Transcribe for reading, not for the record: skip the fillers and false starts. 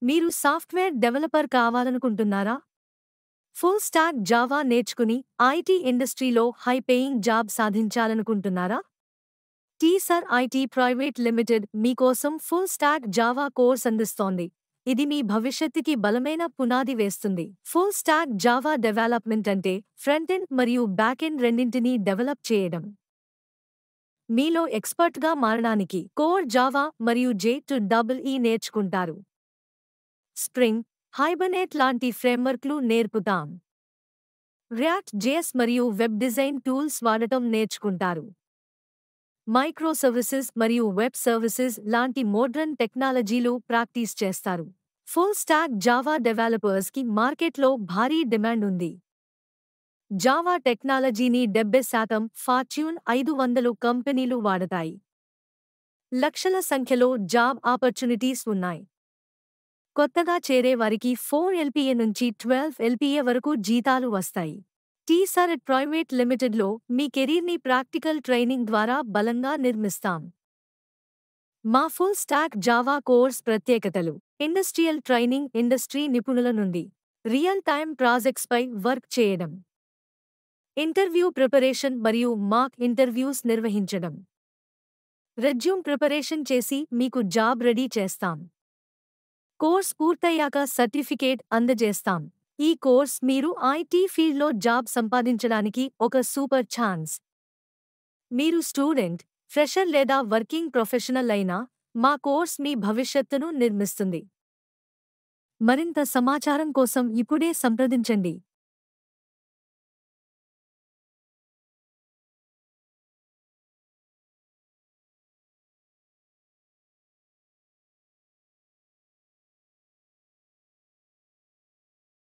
మీరు software developer కావాలనుకుంటున్నారా? Full stack Java నేర్చుకుని ఐటీ ఇండస్ట్రీలో హై పేయింగ్ జాబ్ సాధించాలనుకుంటున్నారా? టీసర్ ఐటీ ప్రైవేట్ లిమిటెడ్ మీకోసం ఫుల్ స్టాక్ జావా కోర్స్ అందిస్తోంది. ఇది మీ భవిష్యత్తుకి బలమైన పునాది వేస్తుంది. ఫుల్ స్టాక్ జావా డెవలప్మెంట్ అంటే ఫ్రంట్ ఎండ్ మరియు బ్యాక్ ఎండ్ రెండింటినీ డెవలప్ చేయడం. మీలో ఎక్స్పర్ట్గా మారడానికి కోర్ జావా మరియు J2EE నేర్చుకుంటారు. స్ప్రింగ్, హైబర్నేట్ లాంటి ఫ్రేమ్వర్క్లు నేర్పుతాం. రియాక్ట్ జేఎస్ మరియు వెబ్ డిజైన్ టూల్స్ వాడటం నేర్చుకుంటారు. మైక్రో సర్వీసెస్ మరియు వెబ్ సర్వీసెస్ లాంటి మోడ్రన్ టెక్నాలజీలు ప్రాక్టీస్ చేస్తారు. ఫుల్ స్టాక్ జావా డెవలపర్స్కి మార్కెట్లో భారీ డిమాండ్ ఉంది. జావా టెక్నాలజీని 70% ఫార్చ్యూన్ 500 కంపెనీలు వాడతాయి. లక్షల సంఖ్యలో జాబ్ ఆపర్చునిటీస్ ఉన్నాయి. కొత్తగా చేరే వారికి 4 LPA నుంచి 12 LPA వరకు జీతాలు వస్తాయి. టీసర్ ప్రైవేట్ లిమిటెడ్లో మీ కెరీర్ని ప్రాక్టికల్ ట్రైనింగ్ ద్వారా బలంగా నిర్మిస్తాం. మా ఫుల్ స్టాక్ జావా కోర్స్ ప్రత్యేకతలు: ఇండస్ట్రియల్ ట్రైనింగ్, ఇండస్ట్రీ నిపుణుల నుండి రియల్ టైమ్ ప్రాజెక్ట్స్పై వర్క్ చేయడం, ఇంటర్వ్యూ ప్రిపరేషన్ మరియు మాక్ ఇంటర్వ్యూస్ నిర్వహించడం, రెజ్యూమ్ ప్రిపరేషన్ చేసి మీకు జాబ్ రెడీ చేస్తాం. కోర్స్ పూర్తయ్యాక సర్టిఫికేట్ అందజేస్తాం. ఈ కోర్స్ మీరు ఐటీ ఫీల్డ్లో జాబ్ సంపాదించడానికి ఒక సూపర్ ఛాన్స్. మీరు స్టూడెంట్, ఫ్రెషర్ లేదా వర్కింగ్ ప్రొఫెషనల్ అయినా మా కోర్స్ మీ భవిష్యత్తును నిర్మిస్తుంది. మరింత సమాచారం కోసం ఇప్పుడే సంప్రదించండి.